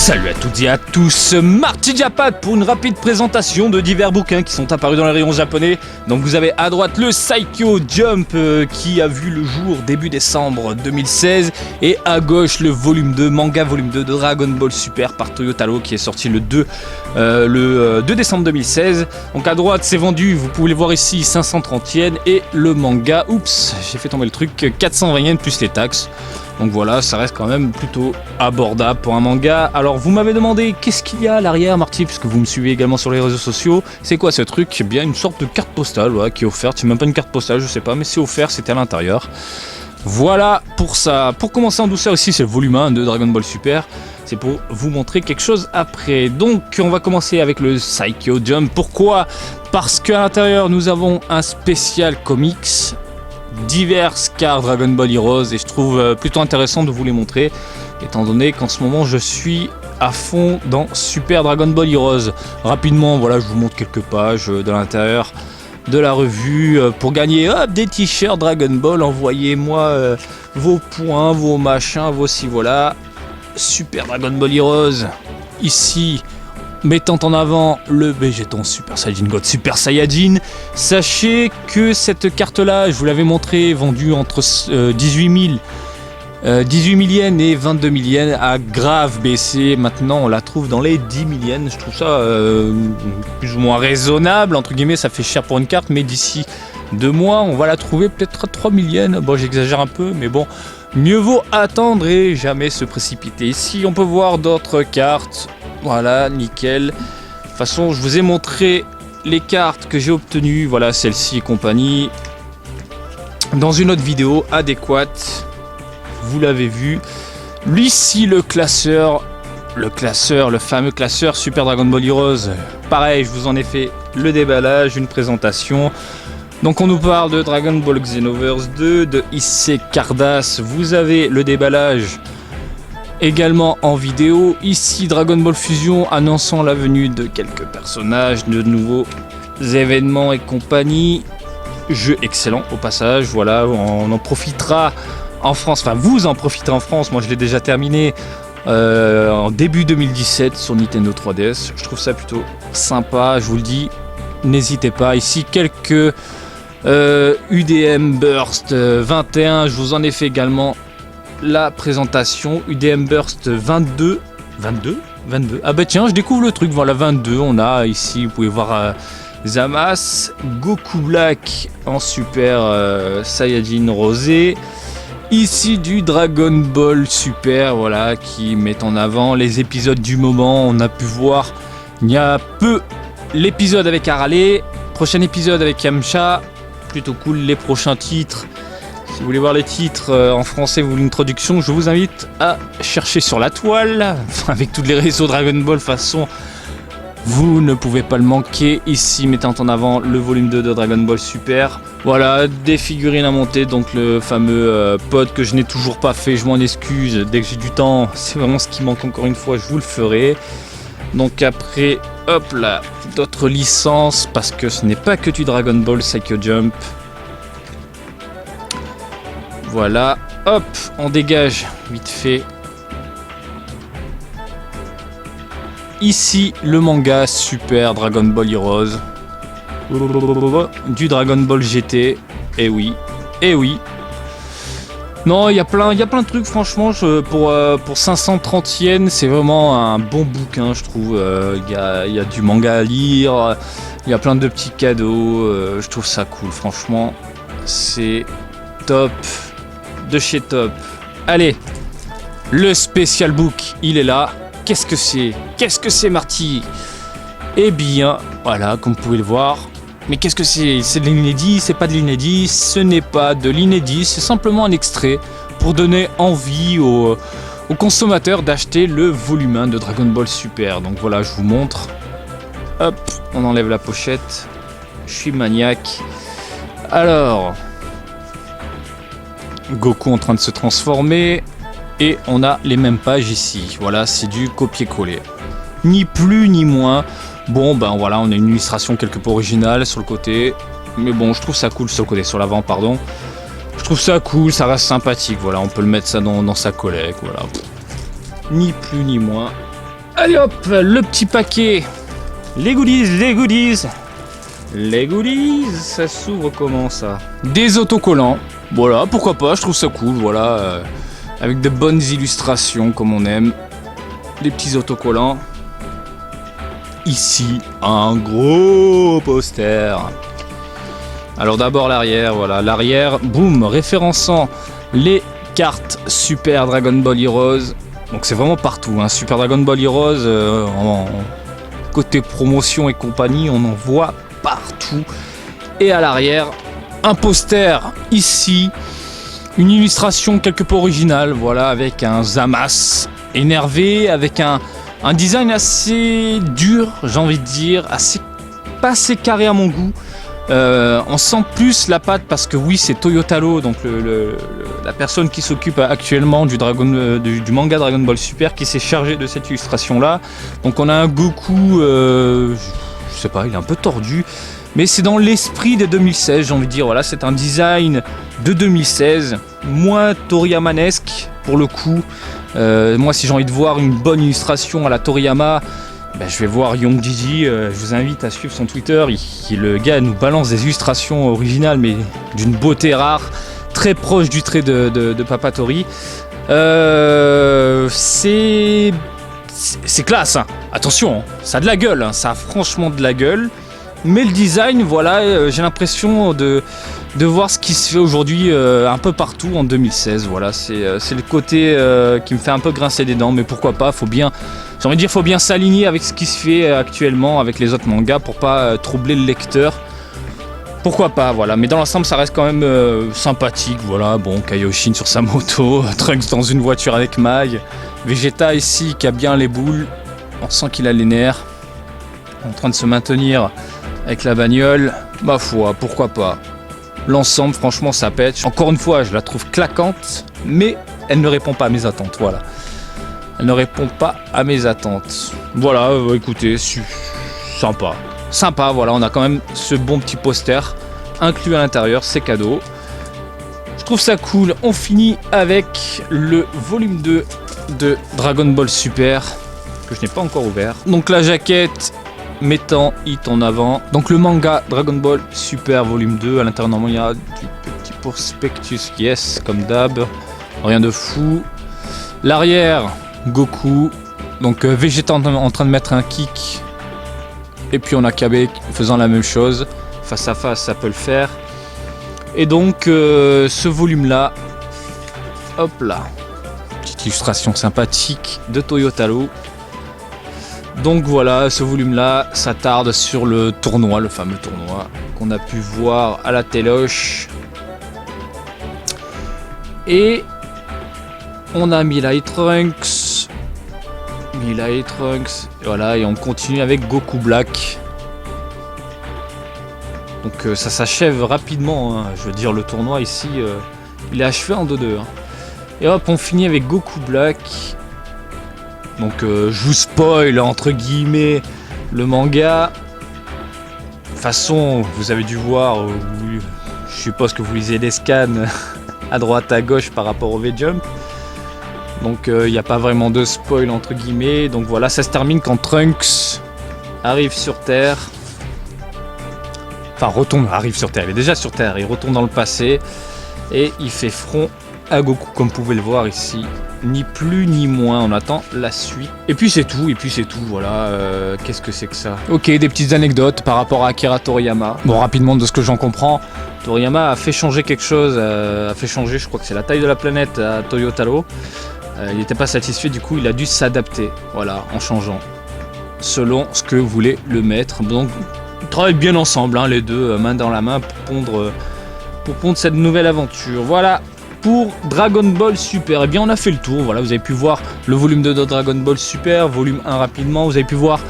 Salut à toutes et à tous, Marty Japan pour une rapide présentation de divers bouquins qui sont apparus dans les rayons japonais. Donc vous avez à droite le Saikyo Jump qui a vu le jour début décembre 2016 et à gauche le volume 2, manga volume 2 de Dragon Ball Super par Toyotaro qui est sorti le 2 décembre 2016. Donc à droite c'est vendu, vous pouvez le voir ici, 530 yens et le manga, oups j'ai fait tomber le truc, 420 yens plus les taxes. Donc voilà, ça reste quand même plutôt abordable pour un manga. Alors vous m'avez demandé qu'est-ce qu'il y a à l'arrière, Marty, puisque vous me suivez également sur les réseaux sociaux. C'est quoi ce truc? Eh bien une sorte de carte postale voilà, qui est offerte. C'est même pas une carte postale, je sais pas, mais c'est offert, c'était à l'intérieur. Voilà pour ça. Pour commencer en douceur ici, c'est le volume 1 de Dragon Ball Super. C'est pour vous montrer quelque chose après. Donc on va commencer avec le Saikyo Jump. Pourquoi? Parce qu'à l'intérieur nous avons un spécial comics, diverses cartes Dragon Ball Heroes, et je trouve plutôt intéressant de vous les montrer étant donné qu'en ce moment je suis à fond dans Super Dragon Ball Heroes. Rapidement, voilà, je vous montre quelques pages de l'intérieur de la revue. Pour gagner des t-shirts Dragon Ball, envoyez-moi vos points, vos machins, vos si voilà. Super Dragon Ball Heroes ici, mettant en avant le Végéton Super Saiyajin God Super Saiyajin. Sachez que cette carte là, je vous l'avais montré, vendue entre 18 000 yens et 22 000 yens, a grave baissé. Maintenant on la trouve dans les 10 000 yens. Je trouve ça plus ou moins raisonnable, entre guillemets. Ça fait cher pour une carte, mais d'ici 2 mois on va la trouver peut-être à 3 000 yens. Bon, j'exagère un peu, mais bon, mieux vaut attendre et jamais se précipiter. Ici on peut voir d'autres cartes. Voilà, nickel. De toute façon, je vous ai montré les cartes que j'ai obtenues, voilà, celle-ci et compagnie, dans une autre vidéo adéquate. Vous l'avez vu. Lui, ici, le fameux classeur Super Dragon Ball Heroes. Pareil, je vous en ai fait le déballage, une présentation. Donc on nous parle de Dragon Ball Xenoverse 2, de Issei Cardass. Vous avez le déballage également en vidéo. Ici Dragon Ball Fusion annonçant la venue de quelques personnages, de nouveaux événements et compagnie. Jeu excellent au passage, voilà, on en profitera en France, enfin vous en profitez en France, moi je l'ai déjà terminé en début 2017 sur Nintendo 3DS. Je trouve ça plutôt sympa, je vous le dis, n'hésitez pas. Ici quelques UDM Burst 21, je vous en ai fait également la présentation. UDM Burst 22. Ah bah tiens, je découvre le truc, voilà 22. On a ici, vous pouvez voir Zamasu, Goku Black en Super Saiyajin Rosé. Ici du Dragon Ball Super, voilà, qui met en avant les épisodes du moment. On a pu voir il y a peu l'épisode avec Arale, prochain épisode avec Yamcha, plutôt cool. Les prochains titres, si vous voulez voir les titres en français, vous voulez une traduction, je vous invite à chercher sur la toile, avec tous les réseaux Dragon Ball, façon, vous ne pouvez pas le manquer. Ici, mettant en avant le volume 2 de Dragon Ball Super. Voilà, des figurines à monter, donc le fameux pod que je n'ai toujours pas fait, je m'en excuse, dès que j'ai du temps, c'est vraiment ce qui manque encore une fois, je vous le ferai. Donc après, hop là, d'autres licences, parce que ce n'est pas que du Dragon Ball Saikyo Jump. Voilà, hop, on dégage vite fait. Ici, le manga Super Dragon Ball Heroes. Du Dragon Ball GT. Et oui. Non, il y a plein de trucs, franchement, pour 530 yens, c'est vraiment un bon bouquin, je trouve. Il y a du manga à lire, il y a plein de petits cadeaux, je trouve ça cool, franchement. C'est top. De chez top. Allez, le special book, il est là. Qu'est-ce que c'est, Marty? Eh bien, voilà, comme vous pouvez le voir. Mais qu'est-ce que c'est? C'est de l'inédit? C'est pas de l'inédit? Ce n'est pas de l'inédit, c'est simplement un extrait pour donner envie aux consommateurs d'acheter le volume 1 de Dragon Ball Super. Donc voilà, je vous montre. Hop, on enlève la pochette. Je suis maniaque. Alors, Goku en train de se transformer. Et on a les mêmes pages ici. Voilà, c'est du copier-coller. Ni plus ni moins. Bon, ben voilà, on a une illustration quelque peu originale sur le côté. Mais bon, je trouve ça cool sur le côté, sur l'avant, pardon. Je trouve ça cool, ça reste sympathique. Voilà, on peut le mettre ça dans sa collègue. Voilà. Ni plus ni moins. Allez hop, le petit paquet. Les goodies, les goodies. Les goodies, ça s'ouvre comment ça? Des autocollants. Voilà, pourquoi pas, je trouve ça cool, voilà. Avec de bonnes illustrations comme on aime. Des petits autocollants. Ici, un gros poster. Alors d'abord l'arrière, voilà. L'arrière, boum, référençant les cartes Super Dragon Ball Heroes. Donc c'est vraiment partout, hein. Super Dragon Ball Heroes, côté promotion et compagnie, on en voit partout. Et à l'arrière, un poster ici. Une illustration quelque peu originale, voilà, avec un Zamasu énervé, avec un design assez dur, j'ai envie de dire, pas assez carré à mon goût. On sent plus la patte parce que oui, c'est Toyotaro, donc la personne qui s'occupe actuellement du manga Dragon Ball Super, qui s'est chargé de cette illustration là. Donc on a un Goku, je sais pas, il est un peu tordu. Mais c'est dans l'esprit de 2016, j'ai envie de dire. Voilà, c'est un design de 2016, moins Toriyamanesque pour le coup. Moi, si j'ai envie de voir une bonne illustration à la Toriyama, je vais voir Young Gigi. Je vous invite à suivre son Twitter. Le gars nous balance des illustrations originales, mais d'une beauté rare, très proche du trait de Papa Tori. C'est classe, hein. Attention, hein. Ça a de la gueule, hein. Ça a franchement de la gueule. Mais le design, voilà, j'ai l'impression de voir ce qui se fait aujourd'hui un peu partout en 2016. Voilà, c'est le côté qui me fait un peu grincer des dents, mais pourquoi pas, j'ai envie de dire, faut bien s'aligner avec ce qui se fait actuellement avec les autres mangas pour pas troubler le lecteur. Pourquoi pas, voilà, mais dans l'ensemble ça reste quand même sympathique, voilà. Bon, Kaioshin sur sa moto, Trunks dans une voiture avec Mai, Vegeta ici qui a bien les boules, on sent qu'il a les nerfs, en train de se maintenir avec la bagnole, ma foi, pourquoi pas. L'ensemble, franchement, ça pète. Encore une fois, je la trouve claquante, mais elle ne répond pas à mes attentes, voilà. Elle ne répond pas à mes attentes. Voilà, écoutez, sympa. Sympa, voilà, on a quand même ce bon petit poster inclus à l'intérieur, c'est cadeau. Je trouve ça cool. On finit avec le volume 2 de Dragon Ball Super, que je n'ai pas encore ouvert. Donc la jaquette mettant Hit en avant. Donc le manga Dragon Ball Super volume 2. À l'intérieur, normalement, il y a du petit prospectus, yes, comme d'hab. Rien de fou. L'arrière, Goku. Donc Vegeta en train de mettre un kick. Et puis on a Kabe faisant la même chose. Face à face, ça peut le faire. Et donc ce volume-là, hop là. Petite illustration sympathique de Toyotaro. Donc voilà, ce volume-là s'attarde sur le tournoi, le fameux tournoi qu'on a pu voir à la téloche. Et on a Milai Trunks. Voilà, et on continue avec Goku Black. Donc ça s'achève rapidement, hein. Je veux dire, le tournoi ici, il est achevé en 2-2. Hein. Et hop, on finit avec Goku Black. Donc je vous spoil entre guillemets le manga. De toute façon, vous avez dû voir, je suppose que vous lisez les scans à droite à gauche par rapport au V-Jump. Donc il n'y a pas vraiment de spoil entre guillemets. Donc voilà, ça se termine quand Trunks arrive sur Terre. Enfin arrive sur Terre, il est déjà sur Terre, il retourne dans le passé. Et il fait front à Goku, comme vous pouvez le voir ici. Ni plus ni moins, on attend la suite. Et puis c'est tout, voilà. Qu'est-ce que c'est que ça? Ok, des petites anecdotes par rapport à Akira Toriyama. Bon, rapidement, de ce que j'en comprends, Toriyama a fait changer quelque chose, je crois que c'est la taille de la planète à Toyotaro. Il n'était pas satisfait, du coup il a dû s'adapter, voilà, en changeant, selon ce que voulait le maître. Donc ils travaillent bien ensemble, hein, les deux, main dans la main, pour pondre cette nouvelle aventure. Voilà pour Dragon Ball Super. Eh bien on a fait le tour, voilà, vous avez pu voir le volume 2 de Dragon Ball Super, volume 1 rapidement, vous avez pu voir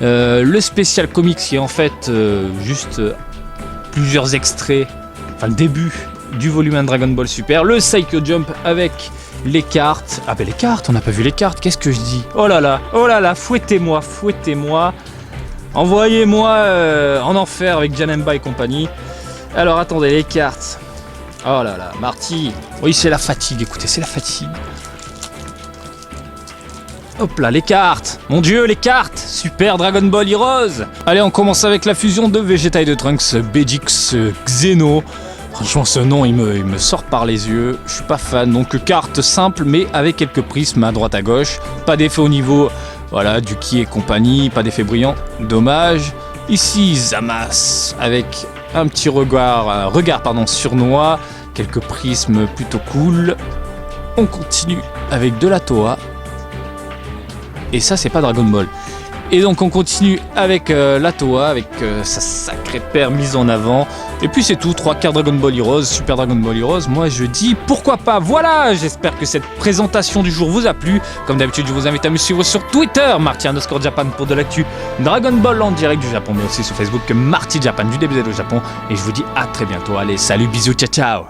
le spécial comics qui est en fait juste plusieurs extraits, enfin le début du volume 1 de Dragon Ball Super, le Psycho Jump avec les cartes. Ah ben les cartes, on n'a pas vu les cartes, qu'est-ce que je dis? Oh là là, fouettez-moi. Envoyez-moi en enfer avec Janemba et compagnie. Alors attendez, les cartes. Oh là là, Marty. Oui, c'est la fatigue, écoutez, c'est la fatigue. Hop là, les cartes. Mon dieu, les cartes. Super Dragon Ball Heroes. Allez, on commence avec la fusion de Vegeta et de Trunks, Begix Xeno. Franchement, ce nom, il me sort par les yeux. Je suis pas fan. Donc, carte simple, mais avec quelques prismes à droite à gauche. Pas d'effet au niveau, voilà, du Ki et compagnie. Pas d'effet brillant. Dommage. Ici, Zamasu, avec un petit regard surnois. Quelques prismes plutôt cool. On continue avec de la Toa. Et ça, c'est pas Dragon Ball. Et donc on continue avec la Toa, avec sa sacrée paire mise en avant. Et puis c'est tout, 3 cartes Dragon Ball Heroes, Super Dragon Ball Heroes. Moi je dis pourquoi pas. Voilà, j'espère que cette présentation du jour vous a plu. Comme d'habitude, je vous invite à me suivre sur Twitter, Marty_Japan pour de l'actu Dragon Ball en direct du Japon, mais aussi sur Facebook, Marty Japan du DBZ au Japon. Et je vous dis à très bientôt. Allez, salut, bisous, ciao ciao.